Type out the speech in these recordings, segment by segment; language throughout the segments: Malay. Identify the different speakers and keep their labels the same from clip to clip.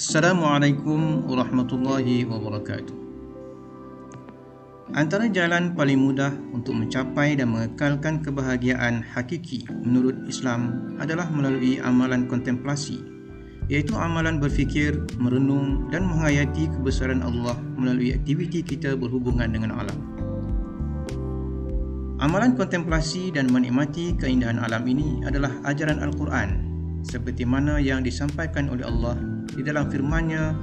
Speaker 1: Assalamualaikum warahmatullahi wabarakatuh. Antara jalan paling mudah untuk mencapai dan mengekalkan kebahagiaan hakiki menurut Islam adalah melalui amalan kontemplasi, iaitu amalan berfikir, merenung dan menghayati kebesaran Allah melalui aktiviti kita berhubungan dengan alam. Amalan kontemplasi dan menikmati keindahan alam ini adalah ajaran Al-Quran, seperti mana yang disampaikan oleh Allah di dalam firman-Nya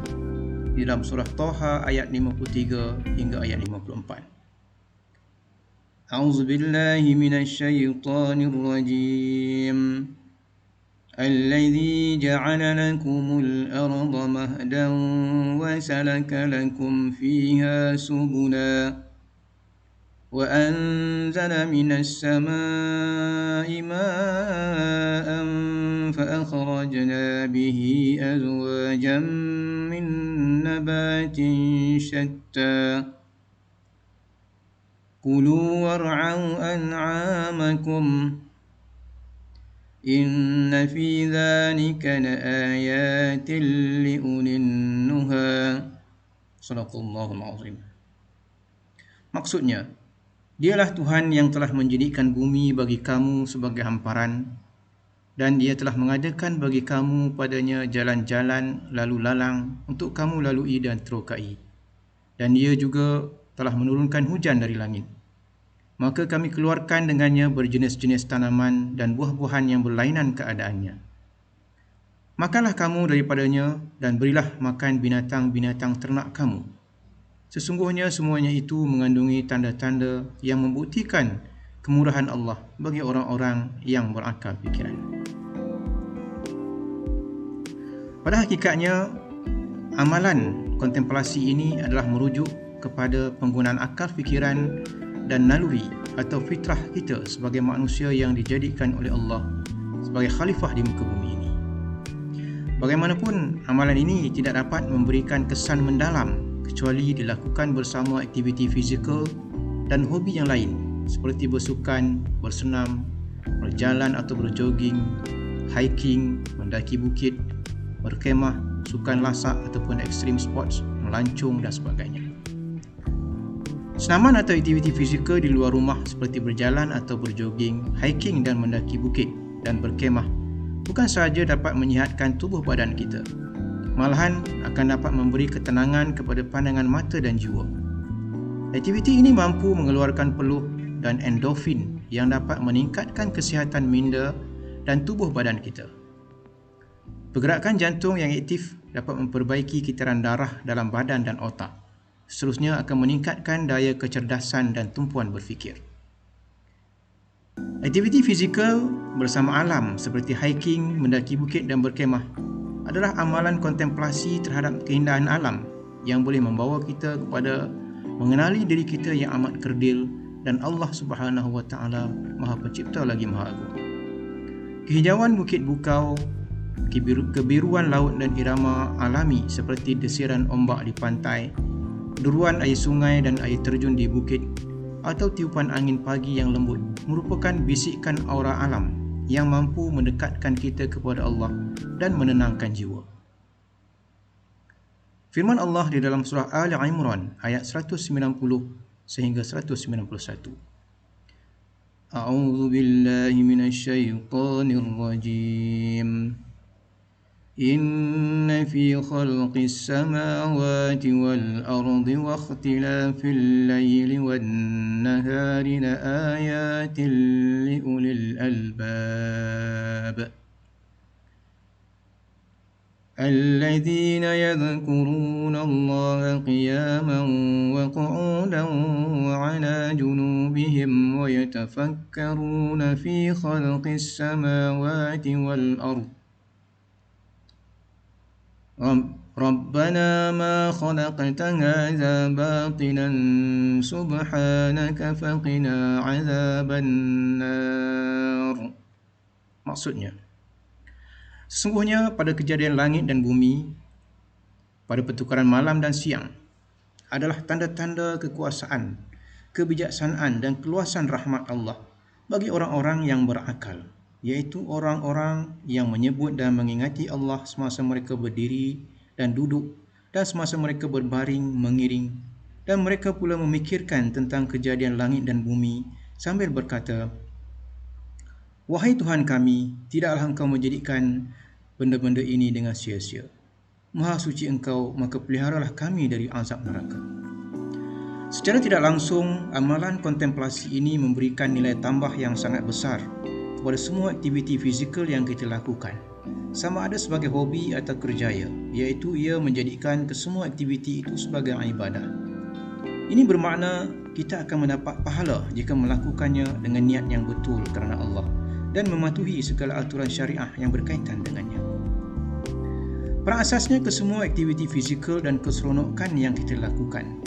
Speaker 1: di dalam surah Taha ayat 53 hingga ayat 54. A'udzu billahi minasy syaithanir rajim. Alladzi ja'ala lakumul arda mahdan wa salaka lakum fiha subula وأنزل من السماء ماء فأخرجنا به أزواجا من نبات شتى كلوا وارعوا أنعامكم إن في ذلك لآيات لأولي النهى صدق الله العظيم. Maksudnya, Dialah Tuhan yang telah menjadikan bumi bagi kamu sebagai hamparan, dan Dia telah mengadakan bagi kamu padanya jalan-jalan lalu lalang untuk kamu lalui dan terokai. Dan Dia juga telah menurunkan hujan dari langit. Maka kami keluarkan dengannya berjenis-jenis tanaman dan buah-buahan yang berlainan keadaannya. Makanlah kamu daripadanya dan berilah makan binatang-binatang ternak kamu. Sesungguhnya semuanya itu mengandungi tanda-tanda yang membuktikan kemurahan Allah bagi orang-orang yang berakal fikiran. Pada hakikatnya, amalan kontemplasi ini adalah merujuk kepada penggunaan akal fikiran dan naluri atau fitrah kita sebagai manusia yang dijadikan oleh Allah sebagai khalifah di muka bumi ini. Bagaimanapun, amalan ini tidak dapat memberikan kesan mendalam kecuali dilakukan bersama aktiviti fizikal dan hobi yang lain seperti bersukan, bersenam, berjalan atau berjoging, hiking, mendaki bukit, berkemah, sukan lasak ataupun extreme sports, melancong dan sebagainya. Senaman atau aktiviti fizikal di luar rumah seperti berjalan atau berjoging, hiking dan mendaki bukit dan berkemah bukan sahaja dapat menyihatkan tubuh badan kita, malahan akan dapat memberi ketenangan kepada pandangan mata dan jiwa. Aktiviti ini mampu mengeluarkan peluh dan endorfin yang dapat meningkatkan kesihatan minda dan tubuh badan kita. Pergerakan jantung yang aktif dapat memperbaiki kitaran darah dalam badan dan otak. Seterusnya akan meningkatkan daya kecerdasan dan tumpuan berfikir. Aktiviti fizikal bersama alam seperti hiking, mendaki bukit dan berkemah adalah amalan kontemplasi terhadap keindahan alam yang boleh membawa kita kepada mengenali diri kita yang amat kerdil dan Allah Subhanahu wa taala Maha Pencipta lagi Maha Agung. Kehijauan bukit bukau, kebiruan laut dan irama alami seperti desiran ombak di pantai, deruan air sungai dan air terjun di bukit atau tiupan angin pagi yang lembut merupakan bisikan aura alam yang mampu mendekatkan kita kepada Allah dan menenangkan jiwa. Firman Allah di dalam surah Ali Imran ayat 190 sehingga 191. A'udzu billahi minasy syaithanir rajim. Inna fi khalqis samawati wal ardi wa ikhtilafil laili wan nahari laayatin liulil albab. الذين يذكرون الله قياما وقعودا وعلى جنوبهم ويتفكرون في خلق السماوات والأرض ربنا ما خلقت هذا باطلا سبحانك فقنا عذاب النار. Maksudnya, sesungguhnya pada kejadian langit dan bumi, pada pertukaran malam dan siang, adalah tanda-tanda kekuasaan, kebijaksanaan dan keluasan rahmat Allah bagi orang-orang yang berakal, iaitu orang-orang yang menyebut dan mengingati Allah semasa mereka berdiri dan duduk, dan semasa mereka berbaring mengiring, dan mereka pula memikirkan tentang kejadian langit dan bumi sambil berkata, "Wahai Tuhan kami, tidaklah Engkau menjadikan benda-benda ini dengan sia-sia. Maha suci Engkau, maka peliharalah kami dari azab neraka." Secara tidak langsung, amalan kontemplasi ini memberikan nilai tambah yang sangat besar kepada semua aktiviti fizikal yang kita lakukan, sama ada sebagai hobi atau kerjaya, iaitu ia menjadikan kesemua aktiviti itu sebagai ibadah. Ini bermakna kita akan mendapat pahala jika melakukannya dengan niat yang betul kerana Allah dan mematuhi segala aturan syariah yang berkaitan dengannya. Pada asasnya, kesemua aktiviti fizikal dan keseronokan yang kita lakukan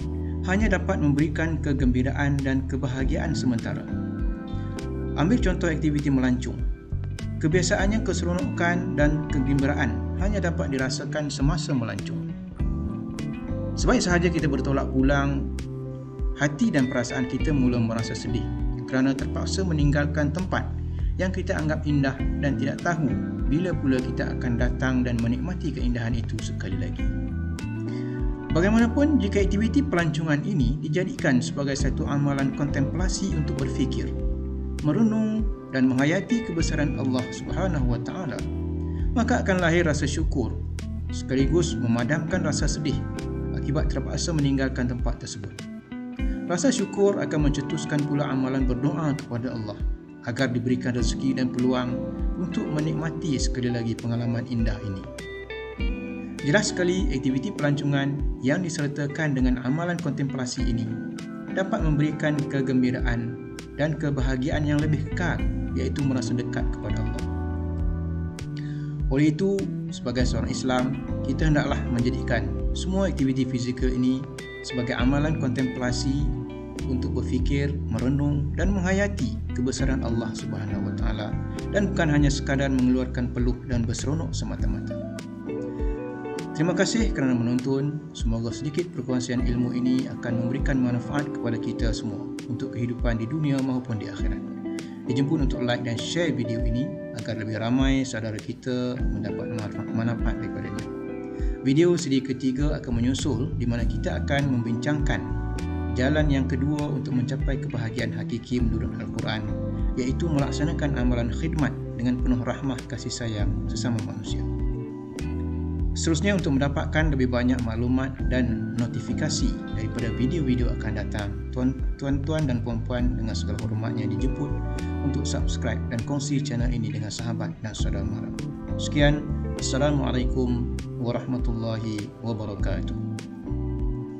Speaker 1: hanya dapat memberikan kegembiraan dan kebahagiaan sementara. Ambil contoh aktiviti melancong. Kebiasaannya keseronokan dan kegembiraan hanya dapat dirasakan semasa melancong. Sebaik sahaja kita bertolak pulang, hati dan perasaan kita mula merasa sedih kerana terpaksa meninggalkan tempat yang kita anggap indah dan tidak tahu bila pula kita akan datang dan menikmati keindahan itu sekali lagi. Bagaimanapun, jika aktiviti pelancongan ini dijadikan sebagai satu amalan kontemplasi untuk berfikir, merenung dan menghayati kebesaran Allah Subhanahu wa taala, maka akan lahir rasa syukur sekaligus memadamkan rasa sedih akibat terpaksa meninggalkan tempat tersebut. Rasa syukur akan mencetuskan pula amalan berdoa kepada Allah agar diberikan rezeki dan peluang untuk menikmati sekali lagi pengalaman indah ini. Jelas sekali, aktiviti pelancongan yang disertakan dengan amalan kontemplasi ini dapat memberikan kegembiraan dan kebahagiaan yang lebih kekal, iaitu merasa dekat kepada Allah. Oleh itu, sebagai seorang Islam, kita hendaklah menjadikan semua aktiviti fizikal ini sebagai amalan kontemplasi untuk berfikir, merenung dan menghayati kebesaran Allah Subhanahu wa taala, dan bukan hanya sekadar mengeluarkan peluh dan berseronok semata-mata. Terima kasih kerana menonton. Semoga sedikit perkongsian ilmu ini akan memberikan manfaat kepada kita semua untuk kehidupan di dunia maupun di akhirat. Dijemput untuk like dan share video ini agar lebih ramai saudara kita mendapat manfaat daripadanya. Video siri ketiga akan menyusul di mana kita akan membincangkan jalan yang kedua untuk mencapai kebahagiaan hakiki menurut Al-Quran, iaitu melaksanakan amalan khidmat dengan penuh rahmah kasih sayang sesama manusia. Seterusnya, untuk mendapatkan lebih banyak maklumat dan notifikasi daripada video-video akan datang, tuan-tuan dan puan-puan dengan segala hormatnya dijemput untuk subscribe dan kongsi channel ini dengan sahabat dan saudara mara. Sekian, Assalamualaikum warahmatullahi wabarakatuh.